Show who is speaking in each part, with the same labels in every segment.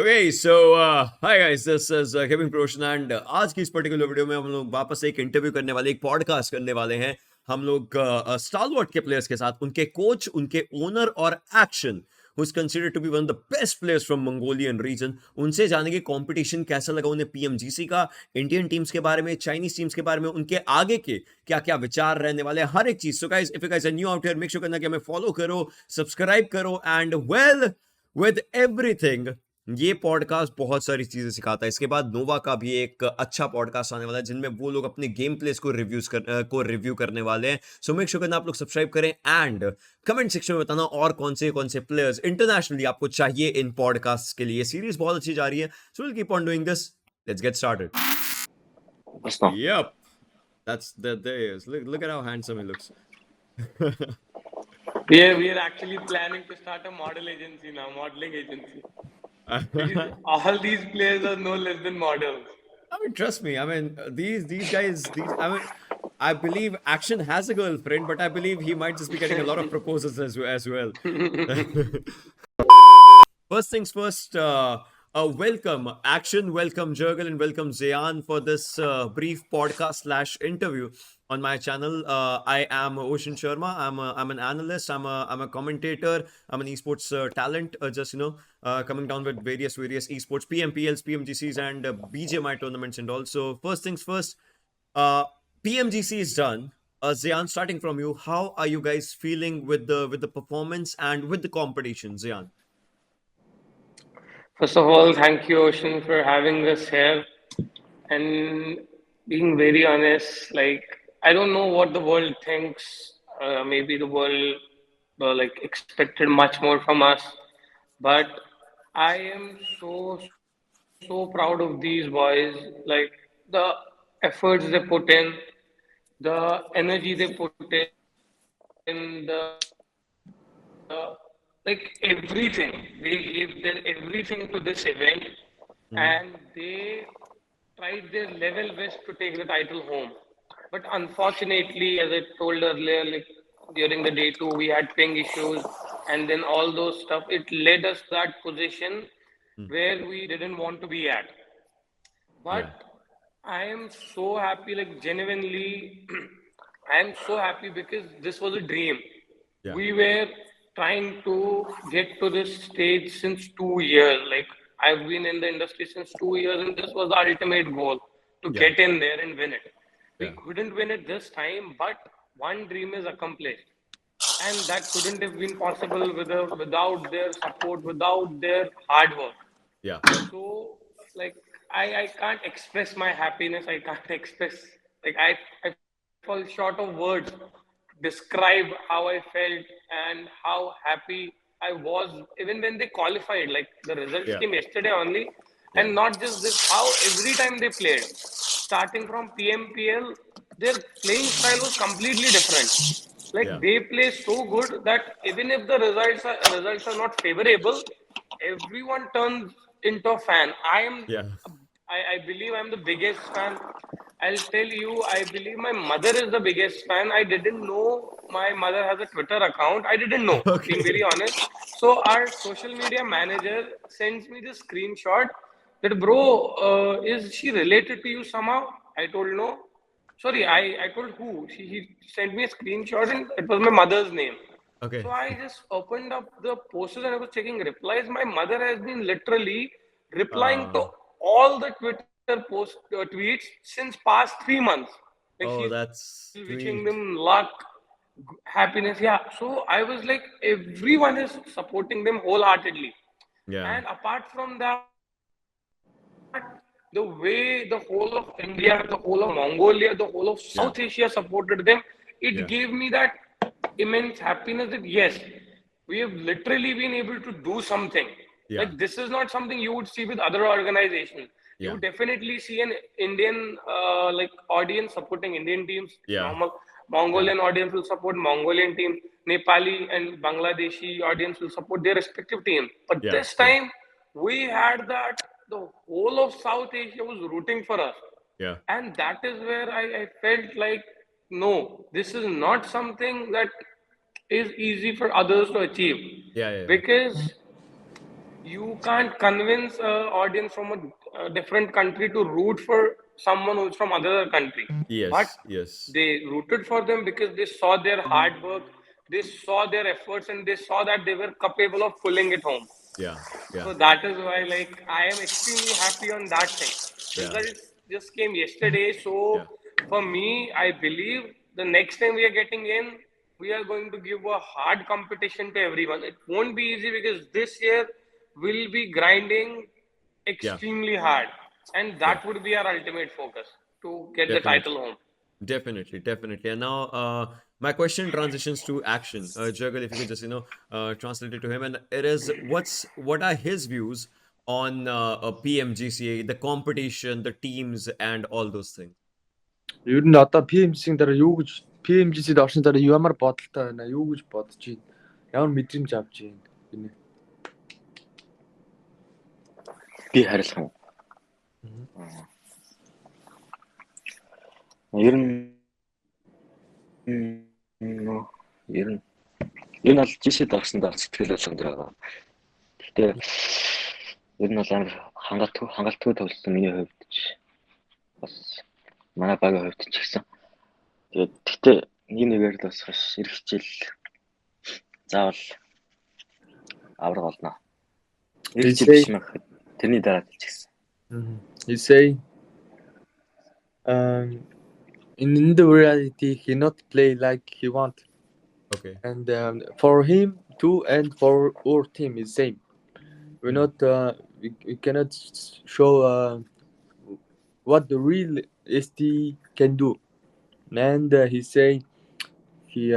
Speaker 1: Okay, so hi guys, this is Gamingpro and आज की इस पर्टिकुलर वीडियो में हम लोग वापस एक इंटरव्यू करने वाले, एक पॉडकास्ट करने वाले हैं हम लोग स्टालवर्ट के प्लेयर्स के साथ, उनके कोच, उनके ओनर और action who is considered to be one of the best players from Mongolian region. उनसे जानेंगे कंपटीशन कैसा लगा उन्हें पीएमजीसी का, इंडियन टीम्स के बारे में, चाइनीज टीम्स के बारे में, उनके आगे के क्या क्या विचार रहने वाले हैं, हर एक चीज. So guys, if you guys are new out here, make sure करना कि हमें फॉलो करो, सब्सक्राइब करो एंड वेल विद एवरीथिंग ये पॉडकास्ट बहुत सारी चीजें सिखाता है. इसके बाद नोवा का भी एक अच्छा पॉडकास्ट आने वाला है जिनमें वो लोग अपने गेम प्लेस को रिव्यू करने वाले हैं. सो मेक श्योर करना आप लोग सब्सक्राइब करें एंड कमेंट सेक्शन में बताना और कौन से प्लेयर्स इंटरनेशनली आपको चाहिए इन पॉडकास्ट के लिए. सीरीज बहुत अच्छी जा रही है, so will keep on doing this. Let's get started. Yep, that's that. There he is. Look at how handsome he looks.
Speaker 2: We are actually planning to start a modeling agency. All these players are no less than models.
Speaker 1: I mean, trust me. I mean, these guys. I mean, I believe Action has a girlfriend, but I believe he might just be getting a lot of proposals as well. First things first. Welcome Action, welcome Jurgal, and welcome Zayan for this brief podcast / interview on my channel. I am OCEANSHARMA. I'm an analyst. I'm a commentator. I'm an esports talent. Just coming down with various esports PMPLs, PMGCs, and BGMI tournaments and all. So first things first. PMGC is done. Zayan, starting from you, how are you guys feeling with the performance and with the competition, Zayan?
Speaker 2: First of all, thank you, Ocean, for having us here. And being very honest, like I don't know what the world thinks. Maybe the world expected much more from us, but I am so proud of these boys. Like the efforts they put in, the energy they put in, like everything. They gave their everything to this event, and they tried their level best to take the title home. But unfortunately, as I told earlier, like during the day two, we had ping issues, and then all those stuff. It led us to that position where we didn't want to be at. But I am so happy, like genuinely, I am so happy because this was a dream.
Speaker 1: Yeah.
Speaker 2: We were trying to get to this stage since 2 years. Like I've been in the industry since 2 years, and this was the ultimate goal to get in there and win it. We couldn't win it this time, but one dream is accomplished, and that couldn't have been possible without their support, without their hard work.
Speaker 1: Yeah.
Speaker 2: So, like, I can't express my happiness. I can't express, like, I fall short of words to describe how I felt and how happy I was, even when they qualified. Like, the results came yesterday only. And not just this, how every time they played, starting from PMPL, their playing style was completely different. Like they play so good that even if the results are not favorable, everyone turns into a fan. I believe I'm the biggest fan. I'll tell you, I believe my mother is the biggest fan. I didn't know my mother has a Twitter account. I didn't know, being very honest. So our social media manager sends me this screenshot that, bro, is she related to you somehow? I told no. Sorry, I told who? He sent me a screenshot and it was my mother's name.
Speaker 1: Okay.
Speaker 2: So I just opened up the posts and I was checking replies. My mother has been literally replying to all the Twitter tweets since past 3 months. Like
Speaker 1: that's
Speaker 2: wishing
Speaker 1: sweet.
Speaker 2: them luck, happiness. Yeah. So I was like, everyone is supporting them wholeheartedly.
Speaker 1: Yeah.
Speaker 2: And apart from that, the way the whole of India, the whole of Mongolia, the whole of South Asia supported them, it gave me that immense happiness that yes, we have literally been able to do something. Like this is not something you would see with other organizations. You definitely see an Indian like audience supporting Indian teams. Normal Mongolian audience will support Mongolian team. Nepali and Bangladeshi audience will support their respective team. But this time we had that the whole of South Asia was rooting for us.
Speaker 1: Yeah.
Speaker 2: And that is where I felt like, no, this is not something that is easy for others to achieve.
Speaker 1: Yeah.
Speaker 2: Because you can't convince an audience from a different country to root for someone who's from another country. But
Speaker 1: Yes, yes.
Speaker 2: they rooted for them because they saw their hard work, they saw their efforts, and they saw that they were capable of pulling it home.
Speaker 1: Yeah, yeah,
Speaker 2: So that is why, like, I am extremely happy on that thing.
Speaker 1: yeah,
Speaker 2: Results just came yesterday,
Speaker 1: yeah,
Speaker 2: so for me, I believe the next time we are getting in, we are going to give a hard competition to everyone. It won't be easy because this year we'll be grinding
Speaker 1: yeah,
Speaker 2: extremely hard, and
Speaker 1: yeah.
Speaker 2: that would be our ultimate focus to get the
Speaker 1: Definitely.
Speaker 2: title home.
Speaker 1: Definitely, definitely. And now, my question transitions to action. Jurgal, if you could just, translate it to him, and it is, what are his views on PMGCA, the competition, the teams, and all those things?
Speaker 3: Ер нь одоо PMC-ийн дараа юу гэж PMGC-д орсны дараа ямар бодолтой байна? Юу гэж бодож байна? Ямар мэдрэмж авч байна? Гэнэ.
Speaker 4: Би харилах юм. Ер нь ер нь энэ бол жишээд орсондоо сэтгэл болгонд байгаа. Гэхдээ ер нь бол амар хангалтгүй тоглосон миний хувьд ч бас манай багийн хувьд ч гэсэн. Тэгээд гэхдээ нэгээр л бас хаш ирэх хичээл заавал авраг болно. Ирэх хичээл биш мах тэрний дараа хэлчихсэн.
Speaker 3: You say in the reality he not play like he want,
Speaker 1: Okay.
Speaker 3: and for him too and for our team is same. We're not we cannot show what the real ST can do, and he say he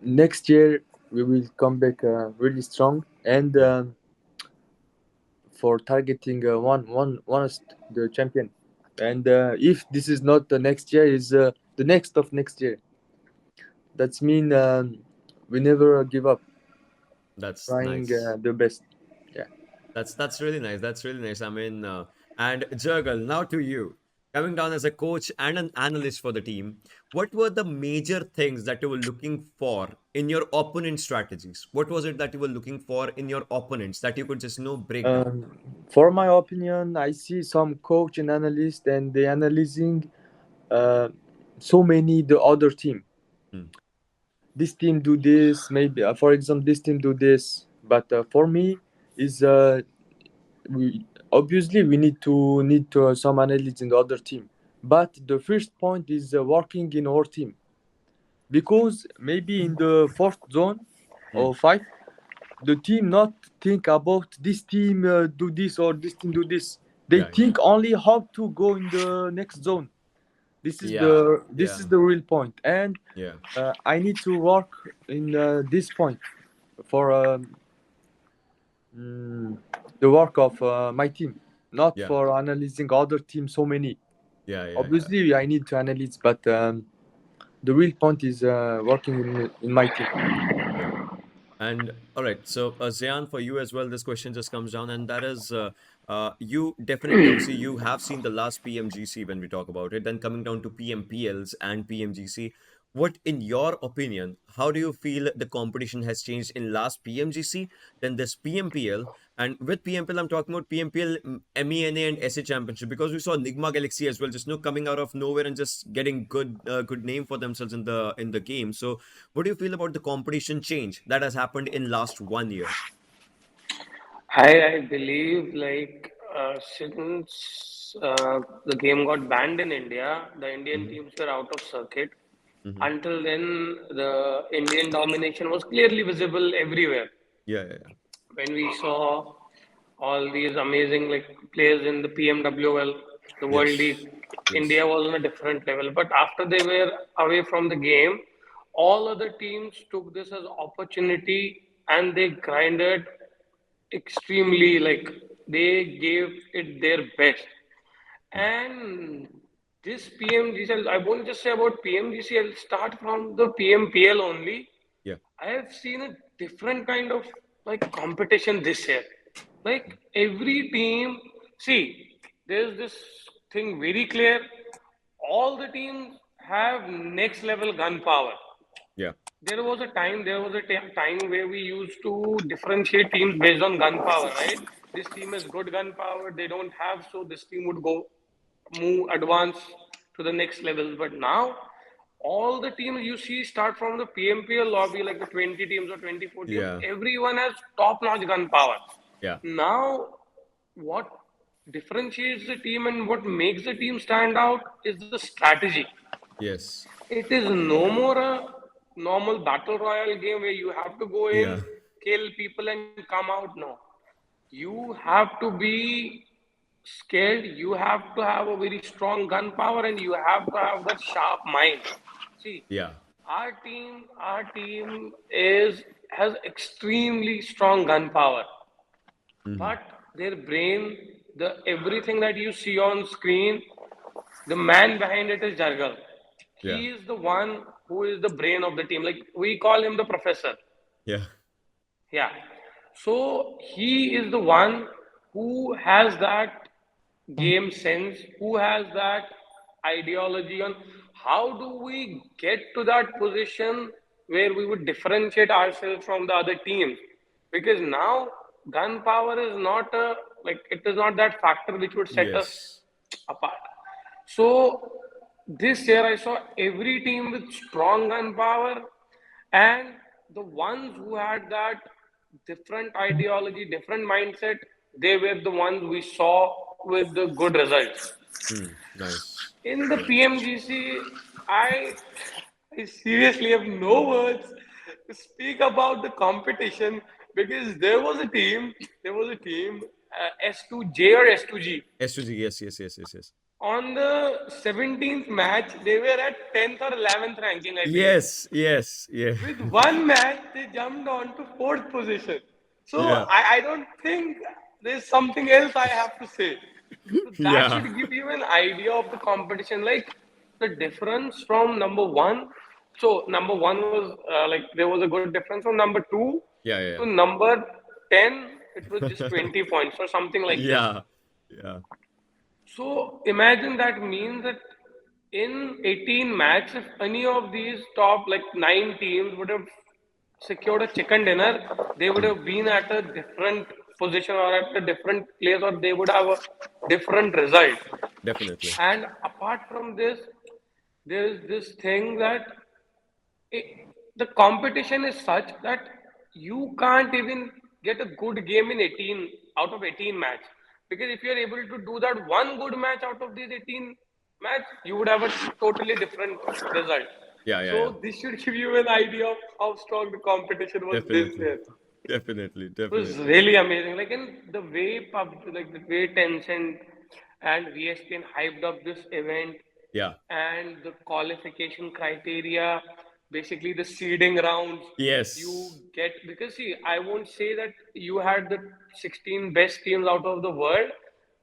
Speaker 3: next year we will come back really strong and for targeting one the champion. And if this is not the next year, is the next of next year. That's mean we never give up.
Speaker 1: That's
Speaker 3: Trying
Speaker 1: nice.
Speaker 3: the best. Yeah.
Speaker 1: That's really nice. That's really nice. I mean, and Jurgal, now to you. Coming down as a coach and an analyst for the team, what were the major things that you were looking for in your opponent strategies? What was it that you were looking for in your opponents that you could just break down?
Speaker 3: For my opinion, I see some coach and analyst and they analyzing so many the other team. This team do this, maybe for example this team do this, but for me is we obviously we need to some analysis in the other team, but the first point is working in our team, because maybe in the fourth zone or five the team not think about this team do this or this team do this. They think only how to go in the next zone. This is is the real point, and I need to work in this point for the work of my team, not for analyzing other teams so many. Obviously I need to analyze, but the real point is working in my team.
Speaker 1: And all right, so Zayan, for you as well, this question just comes down, and that is, you definitely, obviously, you have seen the last PMGC when we talk about it. Then coming down to PMPLs and PMGC, what, in your opinion, how do you feel the competition has changed in last PMGC, then this PMPL, and with PMPL, I'm talking about PMPL, MENA, and SA Championship, because we saw Nigma Galaxy as well, just coming out of nowhere and just getting good name for themselves in the game. So, what do you feel about the competition change that has happened in last 1 year?
Speaker 2: I believe like since the game got banned in India, the Indian teams were out of circuit. Until then, the Indian domination was clearly visible everywhere. When we saw all these amazing like players in the PMWL, the World League, India was on a different level. But after they were away from the game, all other teams took this as opportunity and they grinded extremely, like they gave it their best. And this PMGC, I won't just say about PMGC, I'll start from the PMPL only. I have seen a different kind of like competition this year. Like every team, see, there's this thing very clear. All the teams have next level gun power.
Speaker 1: Yeah.
Speaker 2: There was a time where we used to differentiate teams based on gunpowder, right? This team has good gunpowder, they don't have, so this team would move advance to the next levels. But now all the teams you see start from the PMPL lobby, like the 20 teams or 24 teams,
Speaker 1: Yeah.
Speaker 2: everyone has top-notch gunpowder.
Speaker 1: Yeah.
Speaker 2: Now, what differentiates the team and what makes the team stand out is the strategy.
Speaker 1: Yes.
Speaker 2: It is no more a normal battle royale game where you have to go
Speaker 1: Yeah.
Speaker 2: in, kill people, and come out. No, you have to be skilled. You have to have a very strong gunpowder, and you have to have that sharp mind. See,
Speaker 1: Yeah.
Speaker 2: our team has extremely strong gunpowder,
Speaker 1: Mhm.
Speaker 2: but their brain, the everything that you see on screen, the man behind it is Jargal.
Speaker 1: Yeah.
Speaker 2: He is the one who is the brain of the team. Like we call him the professor.
Speaker 1: Yeah.
Speaker 2: Yeah. So he is the one who has that game sense, who has that ideology on how do we get to that position where we would differentiate ourselves from the other teams. Because now gunpowder is not a like it is not that factor which would set us
Speaker 1: Yes.
Speaker 2: apart. So this year I saw every team with strong gunpowder, and the ones who had that different ideology, different mindset, they were the ones we saw with the good results.
Speaker 1: Nice.
Speaker 2: In the
Speaker 1: Yeah.
Speaker 2: PMGC, I, I seriously have no words to speak about the competition because there was a team, S2J or S2G.
Speaker 1: S2G. Yes. Yes. Yes. Yes. Yes.
Speaker 2: On the 17th match, they were at 10th or 11th ranking, I believe.
Speaker 1: Yes. Yes. Yeah.
Speaker 2: With one match, they jumped on to fourth position. So
Speaker 1: Yeah.
Speaker 2: I don't think there's something else I have to say. So that
Speaker 1: Yeah.
Speaker 2: should give you an idea of the competition, like the difference from number one. So number one was like there was a good difference from number two
Speaker 1: Yeah. Yeah.
Speaker 2: to number 10. It was just 20 points or something like this.
Speaker 1: Yeah. Yeah.
Speaker 2: So imagine that means that in 18 matches, if any of these top like 9 teams would have secured a chicken dinner, they would have been at a different position or at a different place, or they would have a different result.
Speaker 1: Definitely.
Speaker 2: And apart from this, there is this thing that it, the competition is such that you can't even get a good game in 18 out of 18 match, because if you're able to do that one good match out of these 18 match, you would have a totally different result.
Speaker 1: Yeah. Yeah. Yeah.
Speaker 2: So this should give you an idea of how strong the competition was this
Speaker 1: Definitely.
Speaker 2: year.
Speaker 1: Definitely.
Speaker 2: It was
Speaker 1: Definitely.
Speaker 2: really amazing. Like in the way Tencent and VSPN hyped up this event,
Speaker 1: Yeah.
Speaker 2: and the qualification criteria, basically the seeding rounds you
Speaker 1: Yes.
Speaker 2: get. Because see, I won't say that you had the 16 best teams out of the world.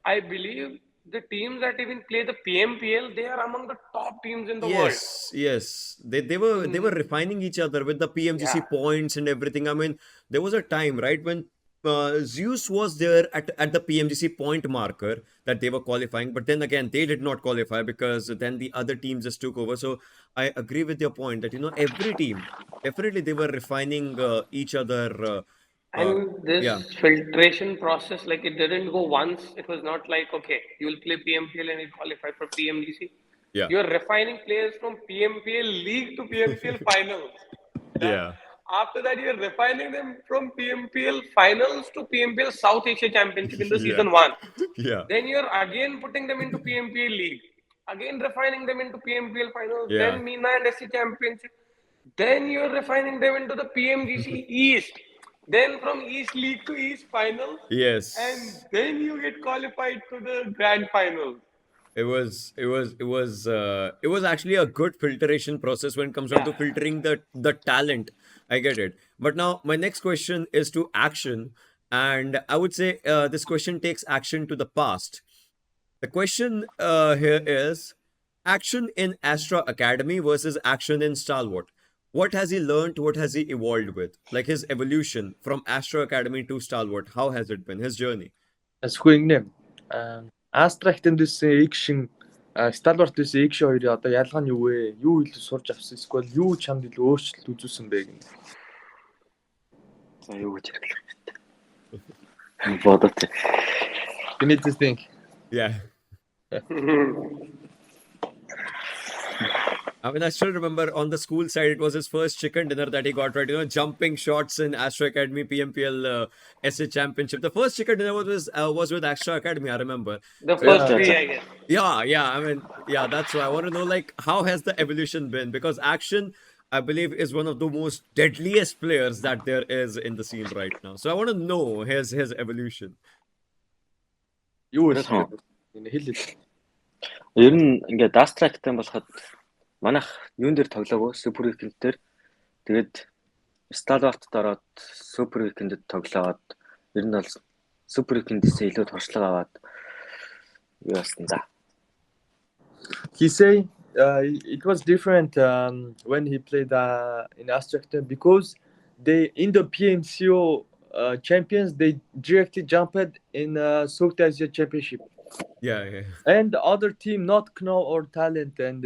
Speaker 2: I believe the teams that even play the PMPL, they are among the top teams in the world.
Speaker 1: Yes, yes. They were refining each other with the PMGC
Speaker 2: Yeah.
Speaker 1: points and everything. I mean, there was a time, right, when Zeus was there at the PMGC point marker that they were qualifying, but then again they did not qualify because then the other teams just took over. So I agree with your point that every team definitely they were refining each other.
Speaker 2: And
Speaker 1: Yeah,
Speaker 2: this filtration process, like it didn't go once. It was not like, okay, you will play PMPL and you qualify for PMGC.
Speaker 1: yeah,
Speaker 2: You're refining players from PMPL League to PMPL Finals. Yeah.
Speaker 1: yeah,
Speaker 2: After that, you're refining them from PMPL Finals to PMPL South Asia Championship in the
Speaker 1: yeah,
Speaker 2: season one.
Speaker 1: yeah,
Speaker 2: Then you're again putting them into PMPL League, again refining them into PMPL Finals,
Speaker 1: yeah.
Speaker 2: then MENA and SC Championship. Then you're refining them into the PMGC East. Then from East League to East Finals. And
Speaker 1: Yes.
Speaker 2: then you get qualified to the Grand Finals.
Speaker 1: It was actually a good filtration process when it comes down
Speaker 2: Yeah.
Speaker 1: to filtering the talent. I get it. But now my next question is to action, and I would say this question takes action to the past. The question here is action in Astra Academy versus action in Stalwart. What has he learned? What has he evolved with? Like his evolution from Astra Academy to Stalwart. How has it been? His journey?
Speaker 3: Асгүй ингэнэ. Astra Academy-сэн action Stalwart-ээс Action 2-ийн одоо ялгаа нь юу вэ? Юу илүү сурч авсан эсвэл юу чамд илүү өөрчлөлт үзүүлсэн бэ гэнэ.
Speaker 4: За юу гэж ярих вэ? Бодот.
Speaker 3: You need to think.
Speaker 1: Yeah. I mean, I still remember on the school side, it was his first chicken dinner that he got, right? You know, jumping shots in Astro Academy PMPL SA Championship. The first chicken dinner was with Astro Academy, I remember.
Speaker 2: The first three, I guess.
Speaker 1: Yeah. I mean, yeah, that's why I want to know, like, how has the evolution been? Because Action, I believe, is one of the most deadliest players that there is in the scene right now. So I want to know his evolution.
Speaker 3: Юу вэ? Хэл.
Speaker 4: Ер нь ингээд Dust Track-тай болоход манайх юун дээр тоглоагүй Super Weekend дээр тэгээд Stalwart-д ороод Super Weekend-д тоглоод ер нь бол Super Weekend-ээс илүү туршлага аваад юу болсон да.
Speaker 3: He say it was different when he played in Astrakan because they in the PMCO champions they directly jumped in South Asia Championship.
Speaker 1: Yeah.
Speaker 3: And the other team not know or talent, and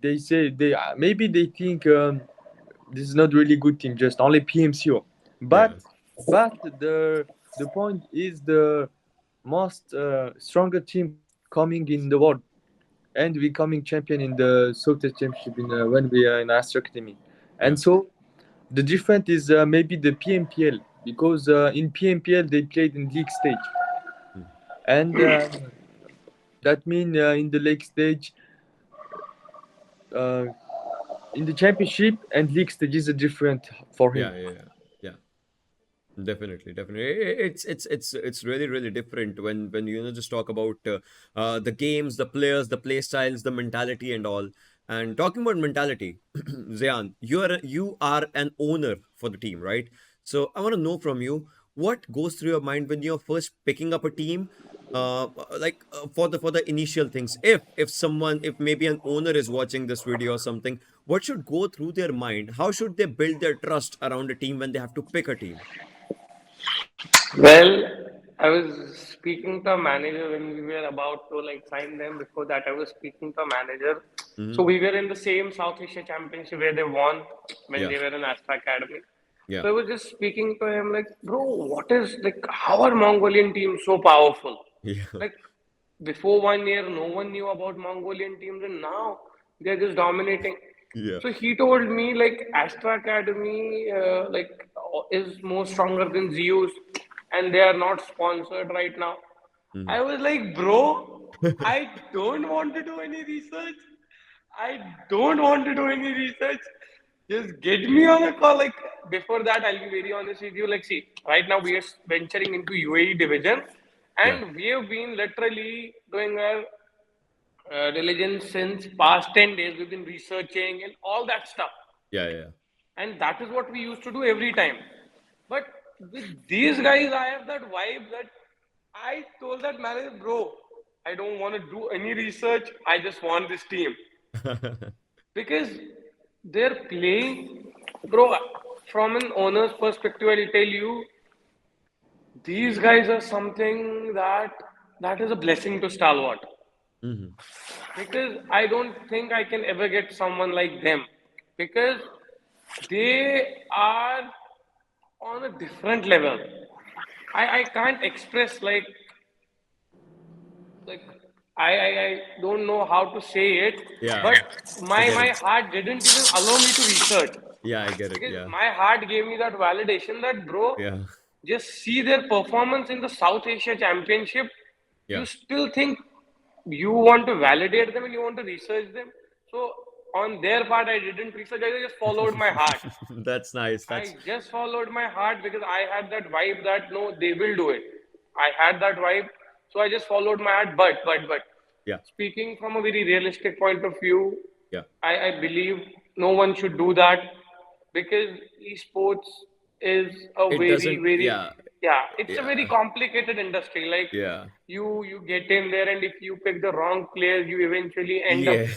Speaker 3: they say maybe they think this is not really good team, just only PMCO. But the point is the most stronger team coming in the world and becoming champion in the South Asia Championship when we are in Astro Academy. And so the difference is maybe the PMPL because in PMPL they played in league stage. And that means in the league stage, in the championship and league stage is different for him.
Speaker 1: Yeah. Definitely. It's really different when you just talk about the games, the players, the play styles, the mentality, and all. And talking about mentality, Zayan, you are an owner for the team, right? So I want to know from you what goes through your mind when you're first picking up a team. For the initial things, if maybe an owner is watching this video or something, what should go through their mind? How should they build their trust around a team when they have to pick a team?
Speaker 2: Well, I was speaking to a manager when we were about to sign them. Before that, I was speaking to a manager. So we were in the same South Asia Championship where they won when they were in Astro Academy. So I was just speaking to him bro, what is how are Mongolian teams so powerful? Before 1 year, no one knew about Mongolian teams, and now they're just dominating. So he told me Astro Academy is more stronger than Zeus, and they are not sponsored right now. I was like, bro, I don't want to do any research. Just get me on a call. Before that, I'll be very honest with you. See, right now we are venturing into UAE division. And we have been literally doing our diligence since past 10 days. We've been researching and all that stuff.
Speaker 1: Yeah.
Speaker 2: And that is what we used to do every time. But with these guys, I have that vibe that I told that manager, bro, I don't want to do any research. I just want this team. Because they're playing, bro, from an owner's perspective, I'll tell you, these guys are something that is a blessing to Stalwart. Because I don't think I can ever get someone like them. Because they are on a different level. I can't express I don't know how to say it. But my heart didn't even allow me to research.
Speaker 1: Yeah, I get it.
Speaker 2: Because my heart gave me that validation that, bro, just see their performance in the South Asia Championship. You still think you want to validate them and you want to research them. So on their part, I didn't research. I just followed my heart.
Speaker 1: That's nice.
Speaker 2: I just followed my heart because I had that vibe that no, they will do it. I had that vibe, so I just followed my heart. But speaking from a very realistic point of view, I believe no one should do that because esports is a it's a very complicated industry. You get in there, and if you pick the wrong players, you eventually end up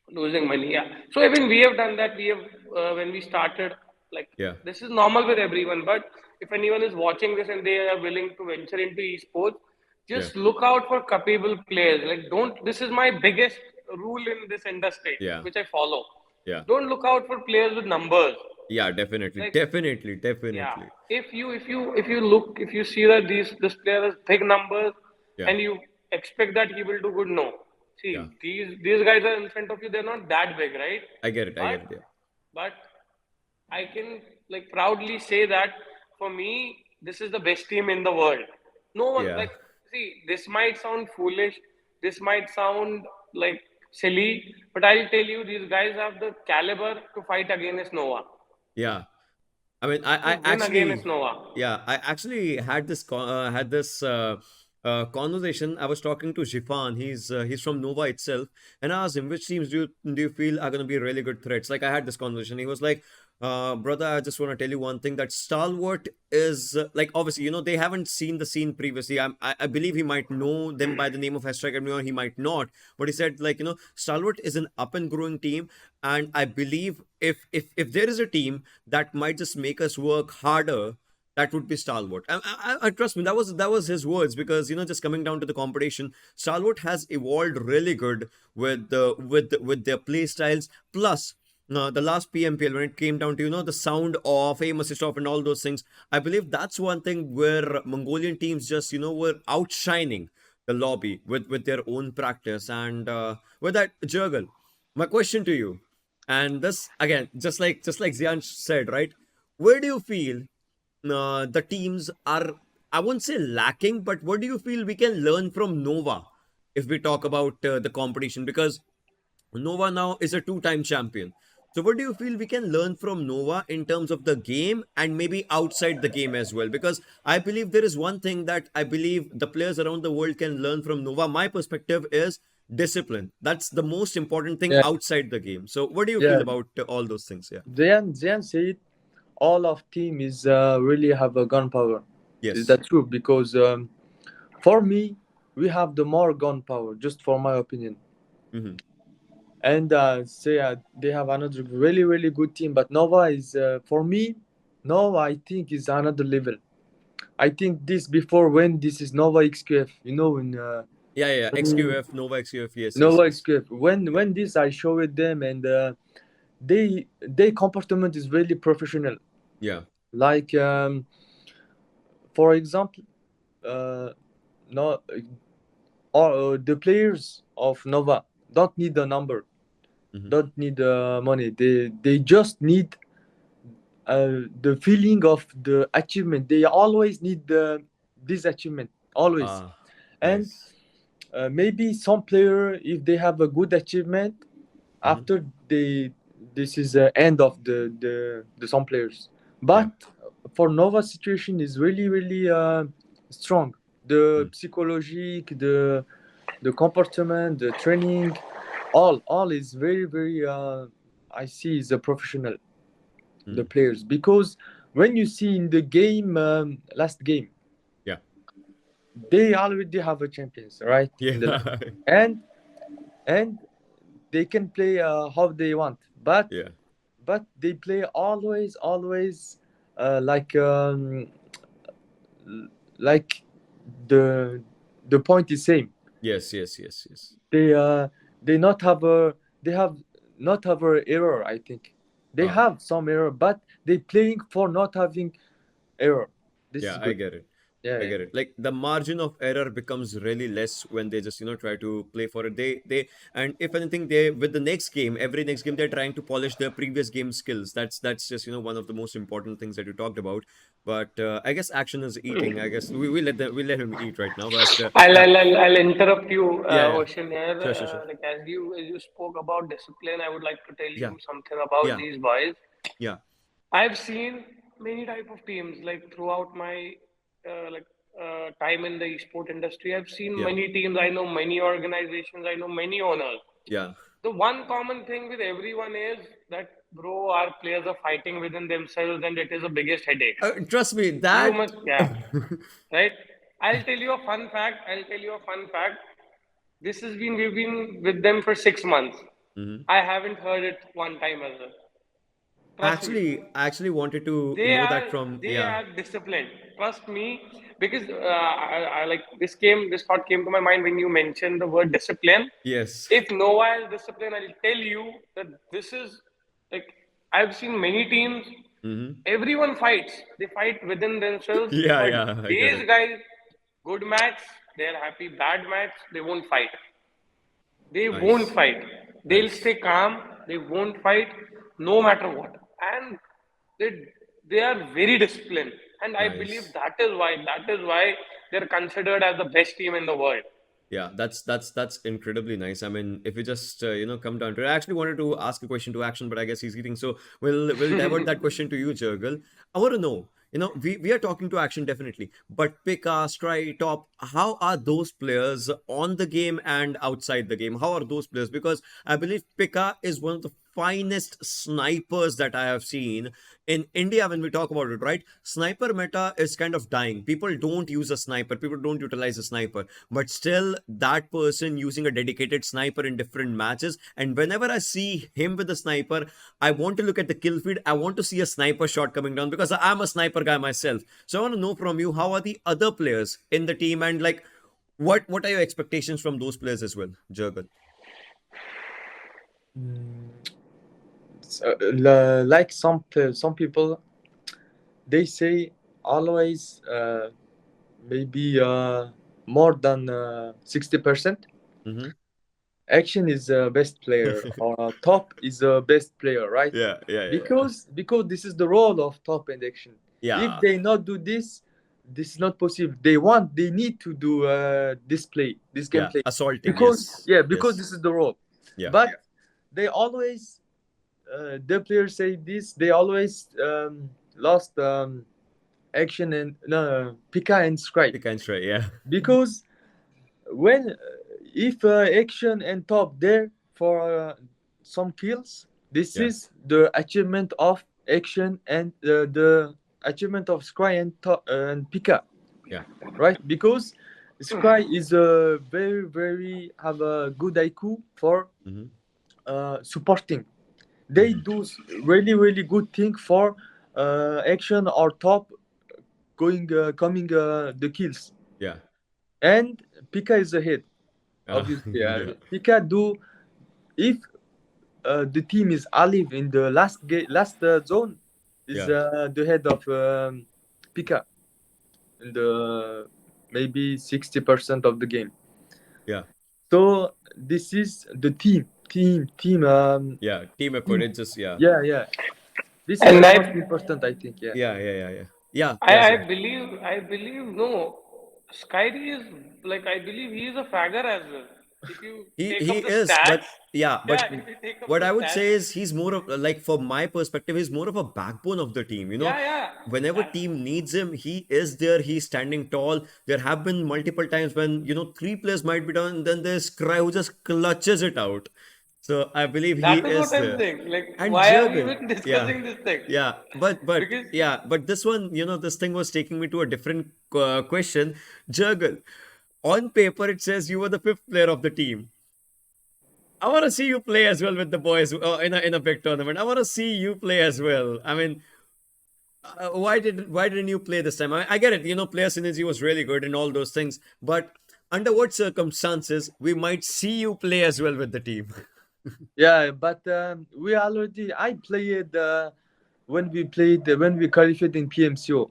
Speaker 2: losing money. So even we have done that. We have when we started, this is normal with everyone. But if anyone is watching this and they are willing to venture into esports, just look out for capable players. Like, don't. This is my biggest rule in this industry,
Speaker 1: Yeah.
Speaker 2: which I follow.
Speaker 1: Yeah.
Speaker 2: Don't look out for players with numbers.
Speaker 1: Yeah, definitely.
Speaker 2: Like,
Speaker 1: Definitely.
Speaker 2: yeah,
Speaker 1: Definitely.
Speaker 2: if you see that this player has big numbers
Speaker 1: Yeah.
Speaker 2: and you expect that he will do good, no.
Speaker 1: Yeah.
Speaker 2: See, these guys are in front of you. They're not that big, right?
Speaker 1: I get it. I
Speaker 2: But
Speaker 1: get it. Yeah.
Speaker 2: but I can like proudly say that for me, this is the best team in the world. No one
Speaker 1: Yeah.
Speaker 2: like see, this might sound foolish, this might sound like silly, but I'll tell you, these guys have the caliber to fight against Nova,
Speaker 1: Yeah. I mean,
Speaker 2: to
Speaker 1: I
Speaker 2: win against
Speaker 1: actually,
Speaker 2: Nova.
Speaker 1: yeah, I actually had this conversation. I was talking to Shifan. He's from Nova itself, and I asked him which teams do you feel are going to be really good threats. Like I had this conversation. He was like, "Brother, I just want to tell you one thing that Stalwart is like obviously they haven't seen the scene previously. I believe he might know them by the name of Hashtag Academy or he might not. But he said like Stalwart is an up and growing team, and I believe if there is a team that might just make us work harder, that would be Stalwart. I trust me, that was his words, because just coming down to the competition, Stalwart has evolved really good with their play styles. Plus, the last PMPL, when it came down to the sound off, aim assist off, and all those things, I believe that's one thing where Mongolian teams just were outshining the lobby with their own practice. And with that, Jurgal, my question to you, and this again, just like Zian said, right? Where do you feel the teams are, I won't say lacking, but what do you feel we can learn from Nova if we talk about the competition? Because Nova now is a two-time champion. So what do you feel we can learn from Nova in terms of the game and maybe outside the game as well? Because I believe there is one thing that I believe the players around the world can learn from Nova. My perspective is discipline. That's the most important thing
Speaker 3: Yeah,
Speaker 1: outside the game. So what do you feel
Speaker 3: yeah.
Speaker 1: about all those things? Yeah.
Speaker 3: Zian said all of team is really have a gunpowder. Is
Speaker 1: Yes.
Speaker 3: that true? Because for me, we have the more gunpowder, just for my opinion.
Speaker 1: Mm-hmm.
Speaker 3: And say they have another really really good team, but Nova is for me, Nova I think is another level. I think this before when this is Nova XQF, when
Speaker 1: Yeah.
Speaker 3: when
Speaker 1: XQF, Nova XQF. Yes, yes,
Speaker 3: Nova
Speaker 1: yes.
Speaker 3: XQF when
Speaker 1: Yeah.
Speaker 3: when this I showed them, and they comportment is really professional.
Speaker 1: Yeah.
Speaker 3: Like for example, uh, no, or the players of Nova don't need the number,
Speaker 1: Mm-hmm.
Speaker 3: don't need money. They just need the feeling of the achievement. They always need this achievement always.
Speaker 1: Ah,
Speaker 3: And
Speaker 1: nice.
Speaker 3: maybe some player, if they have a good achievement,
Speaker 1: Mm-hmm.
Speaker 3: after they this is the end of the some players.
Speaker 1: Yeah.
Speaker 3: But for Nova situation is really really strong. The
Speaker 1: Mm.
Speaker 3: psychologique, the comportment, the training, all is very very I see is a professional, the
Speaker 1: Mm.
Speaker 3: players, because when you see in the game, last game,
Speaker 1: Yeah.
Speaker 3: they already have a champions right in the last,
Speaker 1: Yeah.
Speaker 3: and they can play how they want,
Speaker 1: Yeah.
Speaker 3: but they play always like like the the point is same.
Speaker 1: Yes, yes, yes, yes.
Speaker 3: They they not have a they have not have a error. I think they
Speaker 1: Ah,
Speaker 3: have some error, but they playing for not having error. This
Speaker 1: yeah,
Speaker 3: is
Speaker 1: I
Speaker 3: good.
Speaker 1: get it.
Speaker 3: Yeah,
Speaker 1: I
Speaker 3: yeah.
Speaker 1: get it. Like the margin of error becomes really less when they just try to play for it. And if anything, they with the next game, every next game they're trying to polish their previous game skills. That's just one of the most important things that you talked about. But I guess action is eating. I guess we let him eat right now. But
Speaker 2: I'll interrupt you,
Speaker 1: yeah, yeah,
Speaker 2: Ocean here.
Speaker 1: sure, sure, sure.
Speaker 2: Like as you spoke about discipline, I would like to tell
Speaker 1: Yeah,
Speaker 2: you something about
Speaker 1: yeah,
Speaker 2: these boys.
Speaker 1: yeah,
Speaker 2: I've seen many type of teams like throughout my time in the esport industry. I've seen
Speaker 1: yeah,
Speaker 2: many teams. I know many organizations. I know many owners.
Speaker 1: yeah.
Speaker 2: The one common thing with everyone is that, bro, our players are fighting within themselves, and it is the biggest headache.
Speaker 1: Trust me,
Speaker 2: You
Speaker 1: that.
Speaker 2: must, yeah, right. I'll tell you a fun fact. I'll tell you a fun fact. We've been with them for 6 months.
Speaker 1: Mhm.
Speaker 2: I haven't heard it one time as well. Trust me.
Speaker 1: I actually wanted to
Speaker 2: They
Speaker 1: know
Speaker 2: are
Speaker 1: that from
Speaker 2: they
Speaker 1: yeah.
Speaker 2: are disciplined. Trust me, because I like this thought came to my mind when you mentioned the word discipline.
Speaker 1: Yes.
Speaker 2: If Nova is disciplined, I'll tell you that this is like I've seen many teams.
Speaker 1: Mm-hmm.
Speaker 2: Everyone fights. They fight within themselves.
Speaker 1: Yeah,
Speaker 2: But
Speaker 1: yeah, I get
Speaker 2: these
Speaker 1: it.
Speaker 2: guys, good match, they're happy. Bad match, they won't fight. They won't
Speaker 1: Nice.
Speaker 2: fight. They'll
Speaker 1: Nice.
Speaker 2: stay calm. They won't fight, no matter what. And they they are very disciplined. And I believe
Speaker 1: Nice.
Speaker 2: that is why they're considered as the best team in the world.
Speaker 1: Yeah, that's incredibly nice. I mean, if you just come down to it, I actually wanted to ask a question to Action, but I guess he's eating, so we'll divert that question to you, Jurgal. I want to know, we are talking to Action definitely, but Pika, Stry, Top, how are those players on the game and outside the game? How are those players? Because I believe Pika is one of the finest snipers that I have seen in India when we talk about it, right? Sniper meta is kind of dying. People don't use a sniper, people don't utilize a sniper, but still that person using a dedicated sniper in different matches. And whenever I see him with a sniper, I want to look at the kill feed. I want to see a sniper shot coming down because I'm a sniper guy myself. So I want to know from you, how are the other players in the team, and like what are your expectations from those players as well, Jurgal?
Speaker 3: So, like some people, they say always maybe more than 60%.
Speaker 1: Mm-hmm.
Speaker 3: Action is the best player, or top is the best player, right?
Speaker 1: Yeah, yeah, yeah, yeah.
Speaker 3: Because this is the role of top and action. If
Speaker 1: Yeah,
Speaker 3: they not do this, this is not possible. They need to do this play, this
Speaker 1: yeah.
Speaker 3: gameplay,
Speaker 1: Assaulting,
Speaker 3: because
Speaker 1: yes.
Speaker 3: because
Speaker 1: Yes.
Speaker 3: this is the role.
Speaker 1: Yeah.
Speaker 3: But they always the players say this. They always lost action and no, Pika and Scribe,
Speaker 1: You can try, yeah.
Speaker 3: because when if action and top there for some kills, this
Speaker 1: Yeah.
Speaker 3: is the achievement of action and the achievement of Scry and Pika,
Speaker 1: Yeah.
Speaker 3: right? Because Scry is very very have a good IQ for
Speaker 1: Mm-hmm.
Speaker 3: supporting. They
Speaker 1: Mm-hmm.
Speaker 3: do really really good thing for action or top going coming the kills,
Speaker 1: Yeah.
Speaker 3: and Pika is ahead. Obviously,
Speaker 1: Yeah.
Speaker 3: Pika do if the team is alive in the last zone, is
Speaker 1: Yeah.
Speaker 3: the head of Pika in the maybe 60% of the game.
Speaker 1: Yeah.
Speaker 3: So this is the team
Speaker 1: Yeah. Team effort.
Speaker 3: team.
Speaker 1: It's just yeah.
Speaker 3: Yeah, yeah. This is
Speaker 2: And
Speaker 3: the
Speaker 2: I
Speaker 3: most important, I think. Yeah.
Speaker 1: Yeah. Yeah. Yeah. Yeah. Yeah.
Speaker 2: I,
Speaker 1: Yeah.
Speaker 2: I
Speaker 1: Sir.
Speaker 2: believe I believe no. Skyri is like I believe he is a fragger as well. If you take
Speaker 1: He
Speaker 2: up the
Speaker 1: is,
Speaker 2: stats,
Speaker 1: but yeah, but
Speaker 2: yeah, if you take up
Speaker 1: what
Speaker 2: the
Speaker 1: I would
Speaker 2: stats,
Speaker 1: say is he's more of like, from my perspective, he's more of a backbone of the team.
Speaker 2: yeah, yeah,
Speaker 1: Whenever
Speaker 2: that
Speaker 1: team needs him, he is there. He's standing tall. There have been multiple times when three players might be down, and then there's Cry who just clutches it out. So I believe he
Speaker 2: that is what
Speaker 1: is
Speaker 2: I'm
Speaker 1: there.
Speaker 2: saying. Like,
Speaker 1: And
Speaker 2: why are we
Speaker 1: Jurgen,
Speaker 2: even
Speaker 1: yeah,
Speaker 2: discussing this thing?
Speaker 1: yeah, but
Speaker 2: Because
Speaker 1: yeah, but this one, this thing was taking me to a different question. Jurgen, on paper it says you were the fifth player of the team. I want to see you play as well with the boys in a big tournament. I want to see you play as well. I mean, why didn't you play this time? I get it. Player synergy was really good and all those things, but under what circumstances we might see you play as well with the team?
Speaker 3: Yeah, but I played when we qualified in PMCO.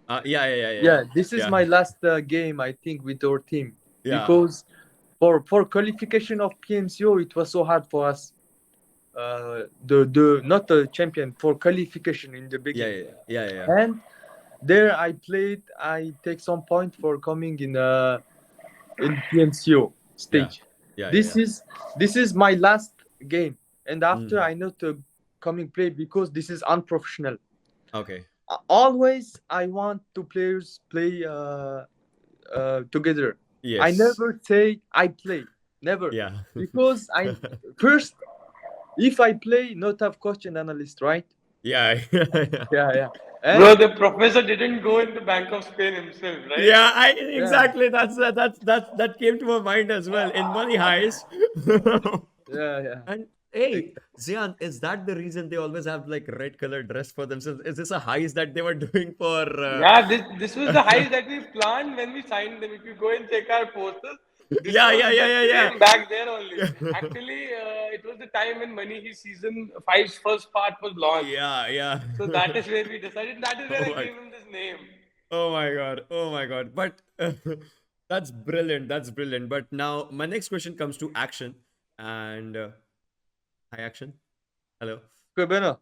Speaker 1: Yeah, yeah, yeah, yeah,
Speaker 3: Yeah, this is
Speaker 1: yeah,
Speaker 3: my last game, I think, with our team,
Speaker 1: yeah,
Speaker 3: because for qualification of PMCO it was so hard for us. The not the champion, for qualification in the
Speaker 1: yeah,
Speaker 3: beginning,
Speaker 1: yeah, yeah, yeah, yeah,
Speaker 3: and there I played. I take some point for coming in PMCO
Speaker 1: yeah,
Speaker 3: stage.
Speaker 1: yeah, yeah,
Speaker 3: This
Speaker 1: yeah.
Speaker 3: is this is my last game, and after
Speaker 1: Mm,
Speaker 3: I not coming play because this is unprofessional.
Speaker 1: okay.
Speaker 3: Always I want to players play together. I
Speaker 1: Yes.
Speaker 3: never say I play, never,
Speaker 1: Yeah.
Speaker 3: because I first, if I play, not have coach and analyst, right?
Speaker 1: Yeah. Yeah.
Speaker 3: Yeah, yeah,
Speaker 2: bro,
Speaker 3: and
Speaker 2: the professor didn't go in the Bank of Spain himself, right?
Speaker 1: Yeah, I
Speaker 3: yeah,
Speaker 1: exactly. That came to my mind as well in Money Heist.
Speaker 3: yeah, yeah.
Speaker 1: And Hey, Zian, is that the reason they always have like red colored dress for themselves? Is this a heist that they were doing for?
Speaker 2: Yeah, this was the highs that we planned when we signed them. If you go and check our posters, this
Speaker 1: Yeah,
Speaker 2: was
Speaker 1: yeah,
Speaker 2: the
Speaker 1: yeah, yeah,
Speaker 2: frame back there only.
Speaker 1: yeah.
Speaker 2: Actually, it was the time when Money Heist season 5's first part was launched.
Speaker 1: Yeah, yeah.
Speaker 2: So that is where we decided. That is where
Speaker 1: Oh
Speaker 2: I
Speaker 1: my,
Speaker 2: gave him this name.
Speaker 1: oh my God, oh my God. But that's brilliant. That's brilliant. But now my next question comes to action, and hi, action. Hello.
Speaker 3: Okay, Beno,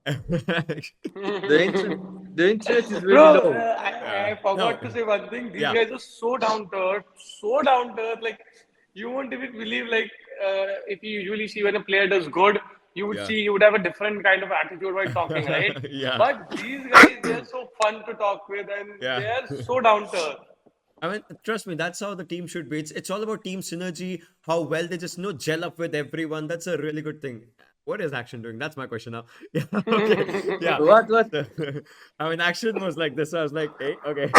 Speaker 3: the internet is very
Speaker 2: Bro,
Speaker 3: low.
Speaker 2: I
Speaker 1: No.
Speaker 2: forgot to say one thing. These
Speaker 1: Yeah.
Speaker 2: guys are so down to earth, so down to earth. Like you won't even believe. Like if you usually see when a player does good, you would
Speaker 1: Yeah.
Speaker 2: see he would have a different kind of attitude while talking, right?
Speaker 1: Yeah.
Speaker 2: But these guys, they're so fun to talk with, and
Speaker 1: Yeah.
Speaker 2: they are so down to earth.
Speaker 1: I mean, trust me, that's how the team should be. It's all about team synergy, how well they just gel up with everyone. That's a really good thing. What is Action doing? That's my question now. Yeah, okay, yeah.
Speaker 3: What?
Speaker 1: So, I mean, Action was like this. So I was like, hey, okay,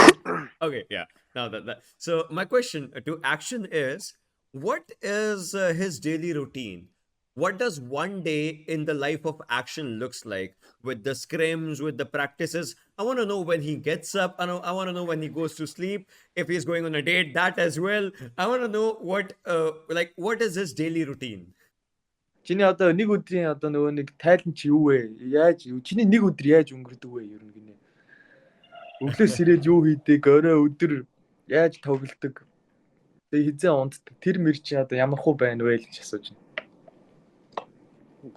Speaker 1: okay, yeah. Now that. So my question to Action is, what is his daily routine? What does one day in the life of Action looks like with the scrims, with the practices? I want to know when he gets up. I want to know when he goes to sleep. If he's going on a date, that as well. I want to know what is his daily routine?
Speaker 3: Чиний одоо нэг өдрийн одоо нөгөө нэг тайлан чи юу вэ? Яаж чиний нэг өдөр яаж өнгөрдөг вэ ер нь гинэ? Өглөөс ирээд юу хийдэг? Орой өдөр яаж тоглодог? Тэгээ хизээ унтдаг. Тэр мэр чи одоо ямар хуу байна вэ гэж асууж байна.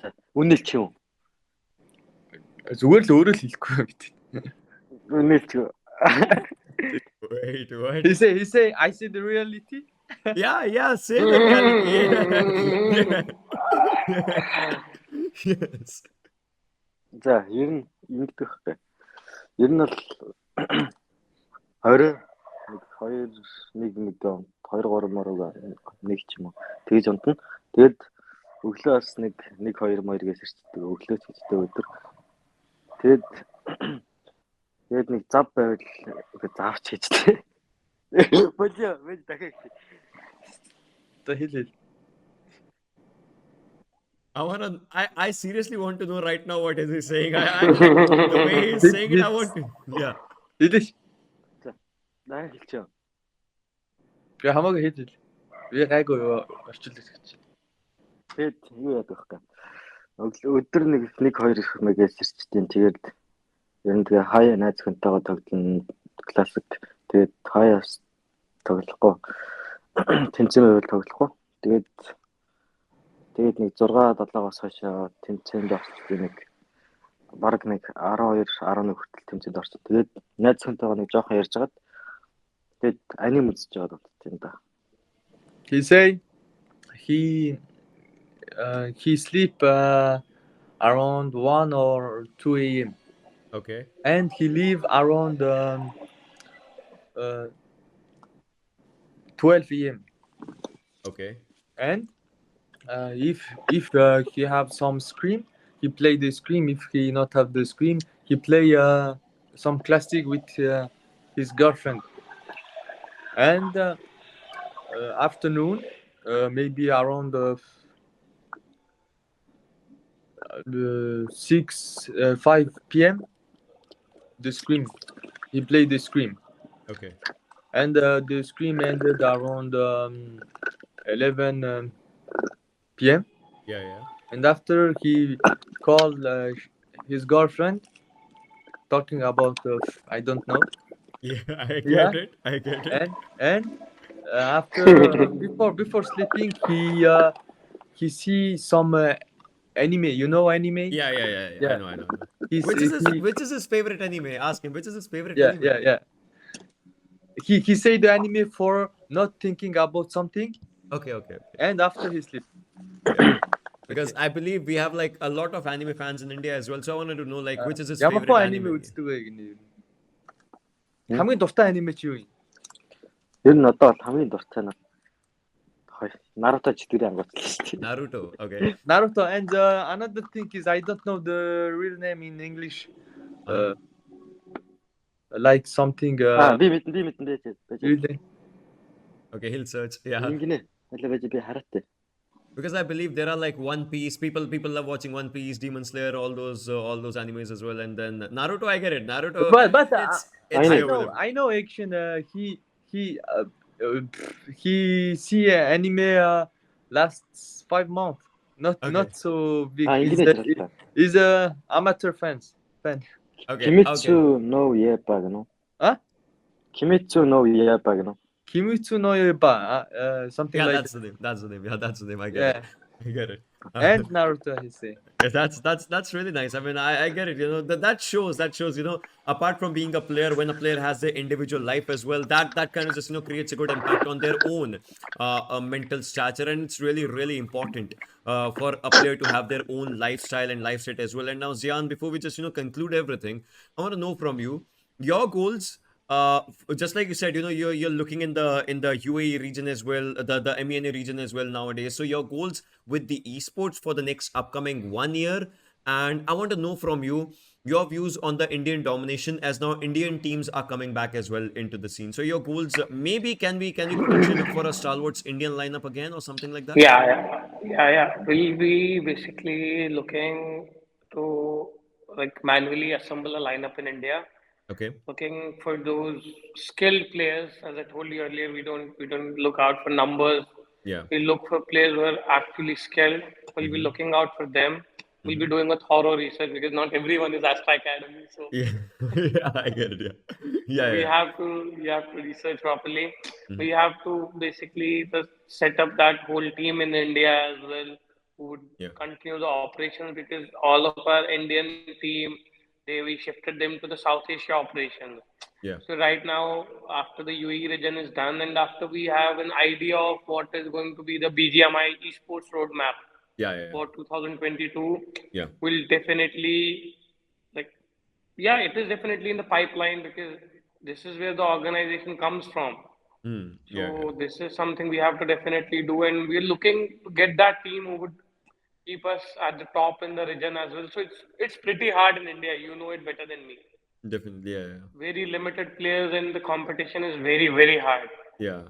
Speaker 4: За, үнэлч юм.
Speaker 3: Зүгээр л өөрөө л хэлэхгүй бид.
Speaker 4: Үнэлч юу.
Speaker 1: Wait, what?
Speaker 3: He say I see the reality.
Speaker 1: Yeah, say the reality. Yes.
Speaker 4: За, ер нь ингэдэг хэрэг. Ер нь бол 20 1 2 3 морог нэг ч юм уу. Тэгж унтна. Тэгэд өглөө бас нэг 2 моёргээс ирчдэг. Өглөөч хийдэг өдөр. Тэгэд нэг зав байвал заавч хийжтэй. Болоо дахиад.
Speaker 3: Одоо хэл.
Speaker 1: I seriously want to know right now what is he saying. The way he's saying it, I want to. Yeah.
Speaker 3: Хэлээш.
Speaker 4: Наа хэлчихв.
Speaker 3: Би хамаагүй хэл. Би гайгүй орчуулдаг гэж.
Speaker 4: Тэгэд юу яадаг вэ? Өдөр нэг 2 мэгээс ирчдэг. Тэгээд ер нь тэгээ хаяа найз хүнтэйгээ тоглоно. Классик. Тэгээд хаяа тоглохгүй. Тэнцэн байвал тоглохгүй. Тэгээд нэг 6-7-оос хойш тэнцэнд орчдөг нэг бараг нэг 12-11 хүртэл тэнцэнд орчдөг. Тэгээд найз хүнтэйгээ нэг жоохон ярьж хагаад тэгээд аним үзэж байгаа юм да.
Speaker 3: He say he sleep around 1 or 2 a.m.
Speaker 1: Okay.
Speaker 3: and he leave around 12 a.m.
Speaker 1: Okay.
Speaker 3: And if he have some scream, he play the scream. If he not have the scream, he play some classic with his girlfriend. And afternoon, maybe around 5 p.m. the scream. He played the scream.
Speaker 1: Okay.
Speaker 3: And the scream ended around 11 p.m.
Speaker 1: Yeah.
Speaker 3: And after he called his girlfriend, talking about I don't know.
Speaker 1: Yeah, I get it.
Speaker 3: And after before sleeping, he see some anime. You know anime?
Speaker 1: Yeah. I know. Which is his favorite anime? Ask him. Which is his favorite anime?
Speaker 3: Yeah. He say the anime for not thinking about something.
Speaker 1: Okay.
Speaker 3: And after he sleep.
Speaker 1: Because I believe we have like a lot of anime fans in India as well. So I wanted to know like which is his
Speaker 3: Ямар
Speaker 1: favorite
Speaker 3: anime
Speaker 1: anime.
Speaker 3: үздэг вэ гэнэ. Хамгийн дуртай аниме чи юу юм?
Speaker 4: Ер нь одоо хамгийн дуртай нь Наруто ч дөрөв ангуучлаа шүү дээ.
Speaker 1: Naruto. Okay.
Speaker 3: Naruto and another thing is I don't know the real name in English. Like something
Speaker 4: Би мэдэн дээ.
Speaker 3: real name.
Speaker 1: Okay, he'll search. Yeah.
Speaker 4: Ингэнэ. Аль байж би хараатай.
Speaker 1: Because I believe there are like One Piece people love watching One Piece, Demon Slayer, all those animes as well, and then Naruto. I get it, Naruto.
Speaker 3: But
Speaker 1: It's
Speaker 4: I
Speaker 1: there with him.
Speaker 3: I know action. He he see anime last 5 months.
Speaker 1: Okay,
Speaker 3: Not so big.
Speaker 4: 인기네들었다.
Speaker 3: He's a amateur fan.
Speaker 1: okay,
Speaker 4: 기미츠 노 이에빠 그노.
Speaker 3: Huh?
Speaker 4: 기미츠 노 이에빠 그노.
Speaker 3: Kimitsu no Yaiba, something
Speaker 1: Yeah,
Speaker 3: like
Speaker 1: that's the name. That's the name. Yeah, that's the name. I get
Speaker 3: yeah.
Speaker 1: it. I get it.
Speaker 3: And Naruto, he say.
Speaker 1: Yeah, that's really nice. I mean, I get it. You know, that shows. You know, apart from being a player, when a player has their individual life as well, that kind of just creates a good impact on their own mental stature, and it's really important for a player to have their own lifestyle and life state as well. And now, Zian, before we just conclude everything, I want to know from you your goals. Just like you said, you're looking in the UAE region as well, the MENA region as well nowadays. So your goals with the esports for the next upcoming 1 year, and I want to know from you your views on the Indian domination as now Indian teams are coming back as well into the scene. So your goals, maybe can we potentially look for a Stalwart's Indian lineup again or something like that?
Speaker 2: Yeah. We'll be basically looking to like manually assemble a lineup in India.
Speaker 1: Okay.
Speaker 2: Looking for those skilled players. As I told you earlier, we don't look out for numbers.
Speaker 1: Yeah.
Speaker 2: We look for players who are actually skilled. We'll be looking out for them. We'll be doing a thorough research because not everyone is Astra Academy. So
Speaker 1: Yeah. Yeah, I get it. Yeah.
Speaker 2: we
Speaker 1: Yeah.
Speaker 2: have to research properly. We have to basically just set up that whole team in India as well, who would
Speaker 1: Yeah.
Speaker 2: continue the operations because all of our Indian team, we shifted them to the South Asia operations.
Speaker 1: Yeah.
Speaker 2: So right now, after the UAE region is done, and after we have an idea of what is going to be the BGMI esports roadmap
Speaker 1: Yeah.
Speaker 2: for 2022,
Speaker 1: Yeah.
Speaker 2: we'll definitely it is definitely in the pipeline because this is where the organization comes from.
Speaker 1: Yeah.
Speaker 2: So this is something we have to definitely do, and we're looking to get that team who would keep us at the top in the region as well. So it's pretty hard in India. You know it better than me.
Speaker 1: Definitely. Yeah.
Speaker 2: Very limited players, and the competition is very hard.
Speaker 1: Yeah.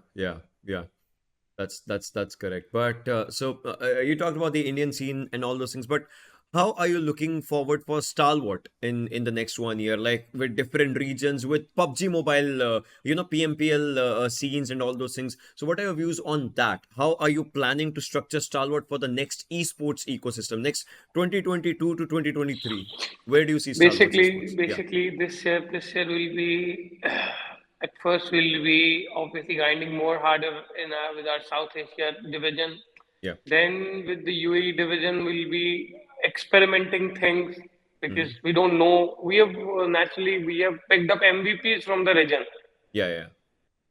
Speaker 1: That's correct. But you talked about the Indian scene and all those things, but how are you looking forward for Stalwart in the next 1 year, like with different regions, with PUBG Mobile, PMPL scenes and all those things? So what are your views on that? How are you planning to structure Stalwart for the next esports ecosystem, next 2022 to 2023? Where do you see Stalwart's esports?
Speaker 2: Basically, this year will be at first we'll be obviously grinding more harder with our South Asia division.
Speaker 1: Yeah.
Speaker 2: Then with the UAE division, we'll be experimenting things because we don't know. We have picked up MVPs from the region.
Speaker 1: Yeah.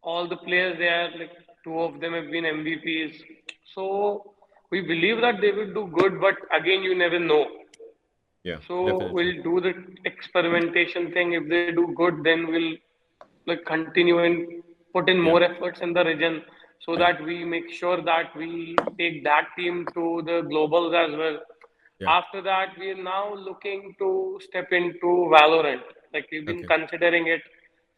Speaker 2: All the players there, like two of them have been MVPs. So we believe that they will do good, but again, you never know.
Speaker 1: Yeah.
Speaker 2: So
Speaker 1: Definitely.
Speaker 2: we'll do the experimentation thing. If they do good, then we'll continue and put in more efforts in the region so that we make sure that we take that team to the globals as well.
Speaker 1: Yeah.
Speaker 2: After that, we are now looking to step into Valorant. Like we've been considering it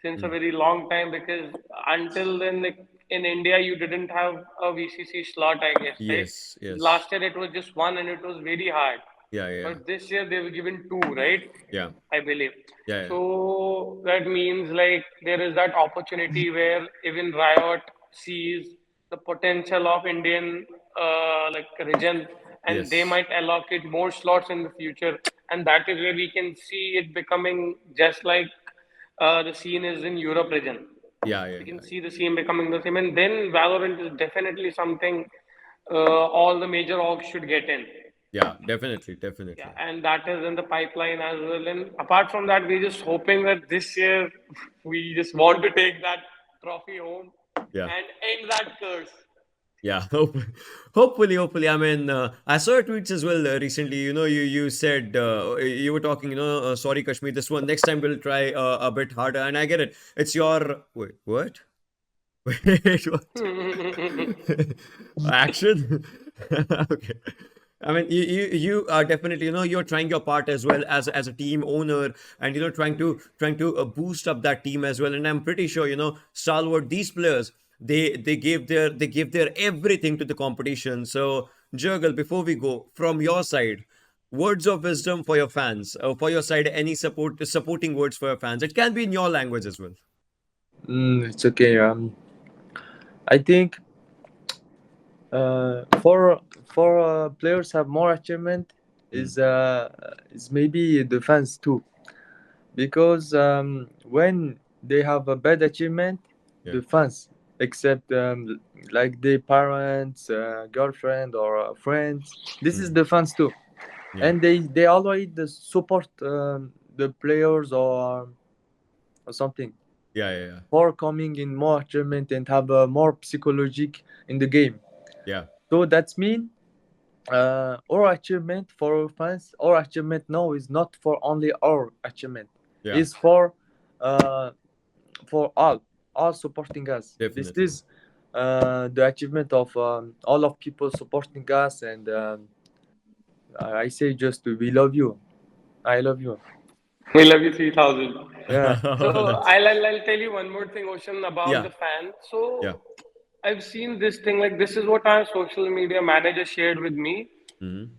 Speaker 2: since a very long time because until then, in India, you didn't have a VCC slot, I guess.
Speaker 1: Yes.
Speaker 2: Right? Last year it was just one, and it was very hard.
Speaker 1: Yeah.
Speaker 2: But this year they were given two, right?
Speaker 1: Yeah.
Speaker 2: I believe.
Speaker 1: Yeah.
Speaker 2: So that means there is that opportunity where even Riot sees the potential of Indian region, and they might allocate more slots in the future, and that is where we can see it becoming just like the scene is in Europe region.
Speaker 1: Yeah.
Speaker 2: We can see the scene becoming the same, and then Valorant is definitely something all the major orgs should get in.
Speaker 1: Yeah, definitely.
Speaker 2: Yeah, and that is in the pipeline as well. And apart from that, we're just hoping that this year we just want to take that trophy home and end that curse.
Speaker 1: Yeah, hopefully. I mean, I saw your tweets as well recently. You said you were talking. Sorry, Kashmir. This one next time we'll try a bit harder. And I get it. It's your what? Wait, what? Action? Okay. I mean, you are definitely, you're trying your part as well as a team owner, and trying to boost up that team as well. And I'm pretty sure, Stalwart, these players, they give their everything to the competition. So Jurgal, before we go, from your side, words of wisdom for your fans, for your side, any supporting words for your fans. It can be in your language as well.
Speaker 3: It's okay. I think for players have more achievement is maybe the fans too, because when they have a bad achievement,
Speaker 1: Yeah.
Speaker 3: the fans accept like their parents, girlfriend or friends. This is the fans too,
Speaker 1: Yeah.
Speaker 3: and they always support the players or something
Speaker 1: Yeah, yeah, yeah.
Speaker 3: for coming in more achievement and have more psychologic in the game.
Speaker 1: Yeah.
Speaker 3: So that's mean our achievement for our fans, our achievement now is not for only our achievement.
Speaker 1: Yeah.
Speaker 3: It's for all supporting us. This
Speaker 1: Definitely.
Speaker 3: is the achievement of all of people supporting us, and I say just we love you. I love you.
Speaker 2: We love you 3000.
Speaker 3: Yeah.
Speaker 2: So
Speaker 1: That's,
Speaker 2: I'll tell you one more thing, Ocean, about
Speaker 1: yeah.
Speaker 2: the fans.
Speaker 1: Yeah.
Speaker 2: So I've seen this thing, like this is what our social media manager shared with me.
Speaker 1: Mm-hmm.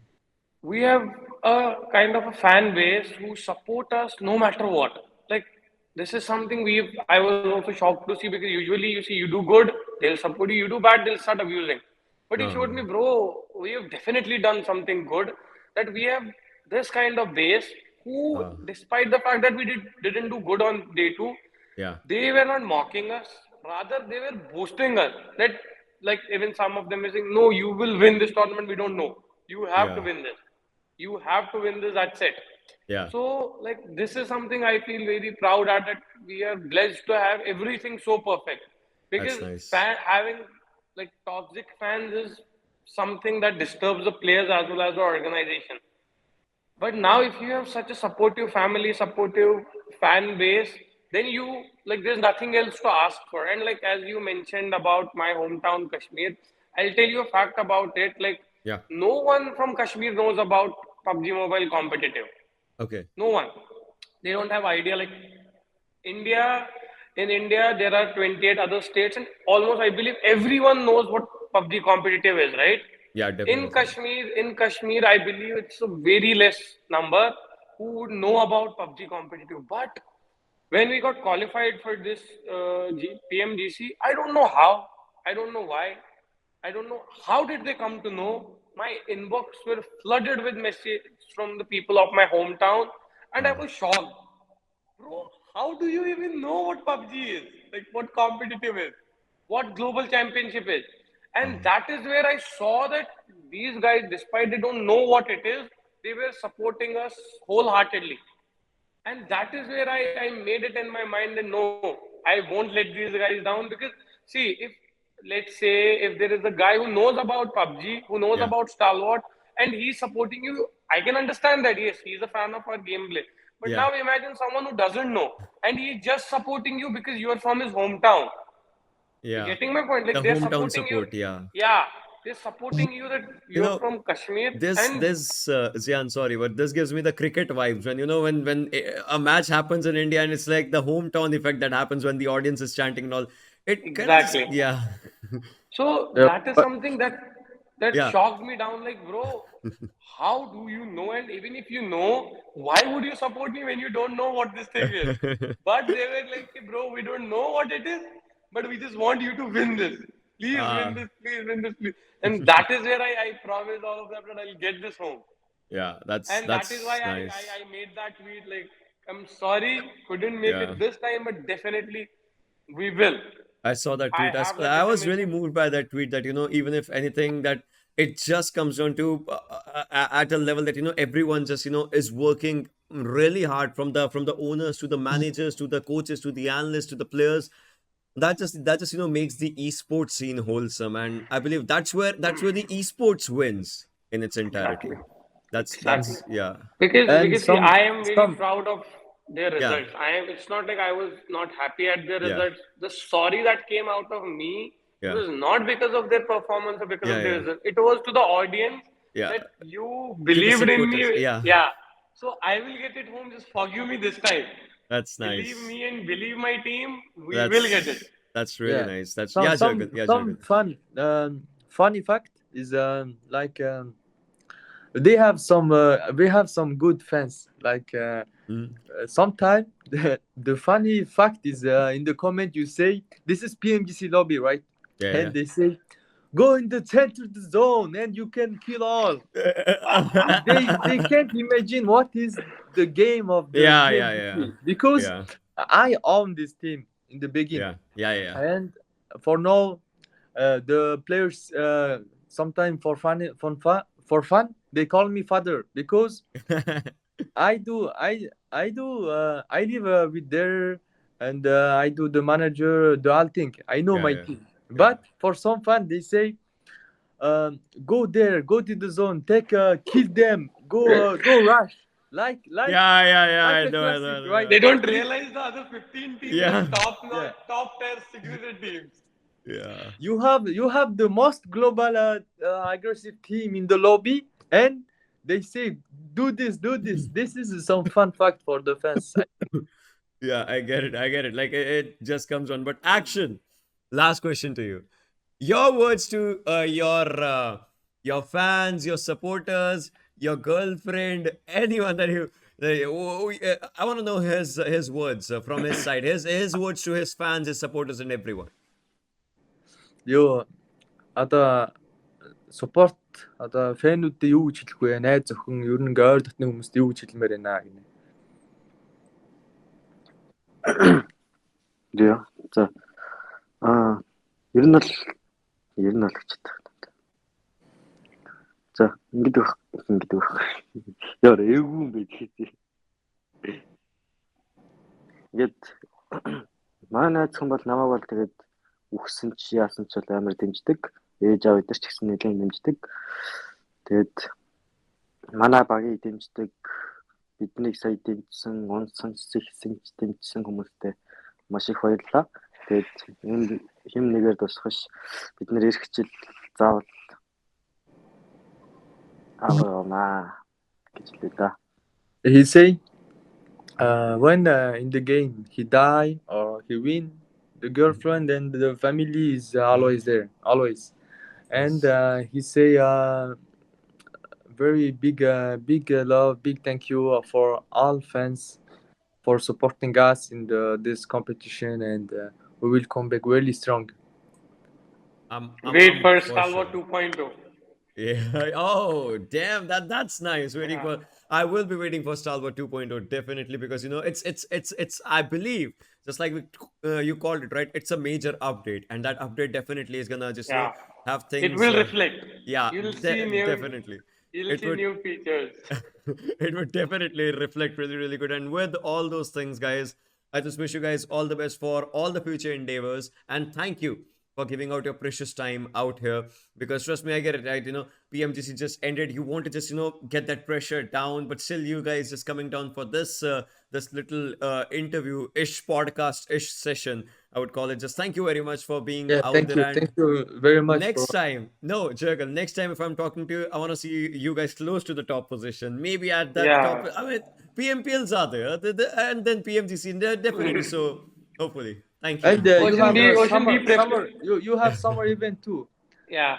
Speaker 2: We have a kind of a fan base who support us no matter what. Like this is something I was also shocked to see, because usually you see you do good, they'll support you. You do bad, they'll start abusing. But he showed me, bro, we have definitely done something good. That we have this kind of base who, despite the fact that we didn't do good on day two,
Speaker 1: Yeah.
Speaker 2: they were not mocking us. Rather, they were boosting us. That, like, even some of them were saying, "No, you will win this tournament. We don't know. You have to
Speaker 1: Yeah.
Speaker 2: win this. You have to win this. That's it."
Speaker 1: Yeah.
Speaker 2: So, like, this is something I feel very proud at, that we are blessed to have everything so perfect.
Speaker 1: That's
Speaker 2: Because
Speaker 1: nice.
Speaker 2: having like toxic fans is something that disturbs the players as well as the organization. But now, if you have such a supportive family, supportive fan base, then you, like, there's nothing else to ask for. And like as you mentioned about my hometown Kashmir, I'll tell you a fact about it. Like,
Speaker 1: Yeah.
Speaker 2: no one from Kashmir knows about PUBG Mobile competitive.
Speaker 1: Okay.
Speaker 2: No one. They don't have idea. Like India, in India, there are 28 other states, and almost I believe everyone knows what PUBG competitive is, right?
Speaker 1: Yeah,
Speaker 2: In
Speaker 1: definitely.
Speaker 2: Kashmir, I believe it's a very less number who would know about PUBG competitive. But when we got qualified for this PMGC, I don't know how, I don't know why, I don't know how did they come to know. My inbox were flooded with messages from the people of my hometown, and I was shocked. Bro, how do you even know what PUBG is? Like what competitive is? What global championship is? And that is where I saw that these guys, despite they don't know what it is, they were supporting us wholeheartedly. And that is where I made it in my mind that no, I won't let these guys down. Because see, if let's say if there is a guy who knows about PUBG, who knows
Speaker 1: Yeah.
Speaker 2: about Stalwart, and he's supporting you, I can understand that. Yes, he's a fan of our gameplay. But
Speaker 1: Yeah.
Speaker 2: now imagine someone who doesn't know and he's just supporting you because you are from his hometown. You
Speaker 1: Yeah.
Speaker 2: getting my point?
Speaker 1: The
Speaker 2: Like they're
Speaker 1: hometown
Speaker 2: supporting you.
Speaker 1: support. Yeah.
Speaker 2: Yeah, they're supporting you that
Speaker 1: You
Speaker 2: you're
Speaker 1: know,
Speaker 2: from Kashmir,
Speaker 1: this
Speaker 2: and
Speaker 1: this Zian, sorry, but this gives me the cricket vibes when when a match happens in India and it's like the hometown effect that happens when the audience is chanting and all. It kind of just,
Speaker 2: exactly.
Speaker 1: yeah.
Speaker 2: So
Speaker 3: Yeah.
Speaker 2: that is something that
Speaker 1: Yeah.
Speaker 2: shocked me down. Like, bro, how do you know? And even if you know, why would you support me when you don't know what this thing is? But they were like, "Hey, bro, we don't know what it is, but we just want you to win this. Please win
Speaker 1: Ah.
Speaker 2: this, please win this, please." And that is where I promised all of them that I'll get this home.
Speaker 1: Yeah, that's
Speaker 2: And that is why
Speaker 1: that's nice.
Speaker 2: I made that tweet. Like, I'm sorry, couldn't make
Speaker 1: Yeah.
Speaker 2: it this time, but definitely we will.
Speaker 1: I saw that
Speaker 2: I
Speaker 1: tweet.
Speaker 2: have that
Speaker 1: I was really
Speaker 2: determination.
Speaker 1: moved by that tweet that, even if anything, that it just comes down to at a level that, everyone just, is working really hard from the owners to the managers to the coaches to the analysts to the players. That just, makes the esports scene wholesome. And I believe that's where the esports wins in its
Speaker 2: Exactly.
Speaker 1: entirety. That's,
Speaker 2: Exactly.
Speaker 1: yeah.
Speaker 3: And
Speaker 2: Because see,
Speaker 3: some
Speaker 2: I am very
Speaker 3: some
Speaker 2: proud of their
Speaker 1: Yeah.
Speaker 2: results. I am. It's not like I was not happy at their
Speaker 1: Yeah.
Speaker 2: results. The sorry that came out of me, it
Speaker 1: Yeah.
Speaker 2: was not because of their performance or because
Speaker 1: Yeah.
Speaker 2: of their
Speaker 1: Yeah.
Speaker 2: result. It was to the audience
Speaker 1: Yeah.
Speaker 2: that you
Speaker 1: To the
Speaker 2: believed in
Speaker 1: supporters.
Speaker 2: me.
Speaker 1: Yeah.
Speaker 2: Yeah. So I will get it home. Just forgive me this time.
Speaker 1: That's
Speaker 2: Believe
Speaker 1: nice.
Speaker 2: me and believe my team. We will get it.
Speaker 1: That's really
Speaker 3: yeah
Speaker 1: nice. That's,
Speaker 3: some
Speaker 1: yeah,
Speaker 3: some
Speaker 1: Jurgen. Yeah,
Speaker 3: some
Speaker 1: Jurgen.
Speaker 3: funny fact. is like they have some good fans. Like sometimes the funny fact is in the comment you say this is PMGC lobby, right?
Speaker 1: Yeah,
Speaker 3: And they say go in the center of the zone and you can kill all. They can't imagine what is the game of the PMGC because I own this team in the beginning.
Speaker 1: Yeah.
Speaker 3: And for now, the players sometimes for fun they call me father because I live with their and I do the manager the whole thing. I know my team, but for some fun they say go there, go to the zone, kill them, go rush like
Speaker 1: I
Speaker 3: a
Speaker 1: know,
Speaker 3: classic, right?
Speaker 2: They don't realize the other 15 teams
Speaker 1: Yeah.
Speaker 2: are top tier secret teams.
Speaker 1: Yeah.
Speaker 3: You have the most global aggressive team in the lobby, and they say do this. This is some fun fact for the fans.
Speaker 1: Yeah, I get it. Like it just comes on. But action. Last question to you. Your words to your fans, your supporters, your girlfriend, anyone that you. I want to know his words from his side. His words to his fans, his supporters, and everyone.
Speaker 3: Yo, одоо support одоо фэнүүдтэй юу гэж хэлэх вэ? Найз зөвхөн ер нь ойр дотны хүмүүст юу гэж хэлмээр байна гинэ.
Speaker 4: Yeah. За. Ер нь л гэж байна. За, ингэдэг байх. Яа, эвгүй юм бэ гэхээ. Ингээд манай найз хүн бол намайг бол тэгээд үхсэн чи яасан ч бол амар дэмждэг. Ээж аав эдэр ч гэсэн нэлээд дэмждэг. Тэгээд манай багийг дэмждэг, биднийг сая дэмжсэн, унсан дэмжсэн хүмүүстээ маш их баярлалаа. Тэгээд энэ хэм нэгээр тусахш бид нэр ирэх хичээл заавал аваа гэж хэлээ да.
Speaker 3: He say when in the game he die or he win, the girlfriend and the family is always there, always. And he say very big love, big thank you for all fans for supporting us in this competition, and we will come back really strong.
Speaker 2: Wait for Stalwart 2.0.
Speaker 1: Yeah. Oh, damn. That's nice. Waiting for. I will be waiting for Stalwart 2.0 definitely because it's. I believe just like you called it, right? It's a major update, and that update definitely is gonna just have things.
Speaker 2: It will reflect.
Speaker 1: Yeah,
Speaker 2: you'll see new,
Speaker 1: definitely.
Speaker 2: You'll see new features.
Speaker 1: It would definitely reflect really good. And with all those things, guys, I just wish you guys all the best for all the future endeavors, and thank you for giving out your precious time out here, because trust me, I get it, right? PMGC just ended. You want to just get that pressure down, but still you guys just coming down for this this little interview-ish, podcast-ish session, I would call it. Just thank you very much for being out there.
Speaker 3: Thank you very much.
Speaker 1: Next time, no, Jurgen, next time if I'm talking to you, I want to see you guys close to the top position. Maybe at that top. I mean, PMPLs are there, and then PMGC, definitely. So hopefully. Thank you.
Speaker 3: And you have summer event too.
Speaker 2: Yeah.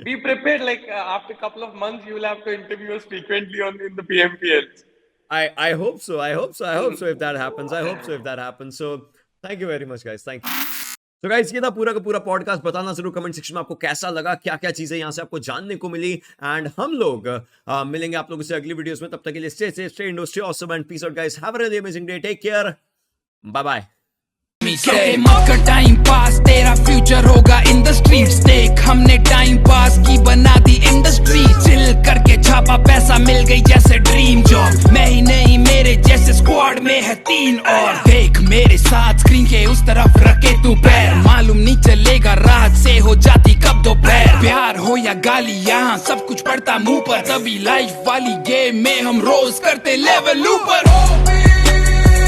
Speaker 1: Be
Speaker 2: prepared. Like after a couple of months, you will have to interview us frequently in the PMPLs.
Speaker 1: I hope so. If that happens. So thank you very much, guys. Thank you. तो guys ये था पूरा का पूरा podcast. बताना जरूर comment section में आपको कैसा लगा, क्या क्या चीजें यहाँ से आपको जानने को मिली. एंड हम लोग मिलेंगे आप लोगों से अगली वीडियोस में. तब तक के लिए stay safe, stay indoor, stay awesome and peace out guys. Have a really amazing day. Take care. Bye bye.
Speaker 5: Time pass तेरा फ्यूचर होगा इन द स्ट्रीट्स. देख हमने टाइम पास की बना दी इंडस्ट्री. चिल करके छापा पैसा मिल गई जैसे ड्रीम जॉब. मैं ही नहीं मेरे जैसे स्क्वाड में है 3 और. देख मेरे साथ स्क्रीन के उस तरफ रखे तू पैर. मालूम नहीं चलेगा रात से हो जाती कब दोपहर. प्यार हो या गाली यहाँ सब कुछ पड़ता मुंह पर. तभी लाइफ वाली गेम में हम रोज करते लेवल ऊपर.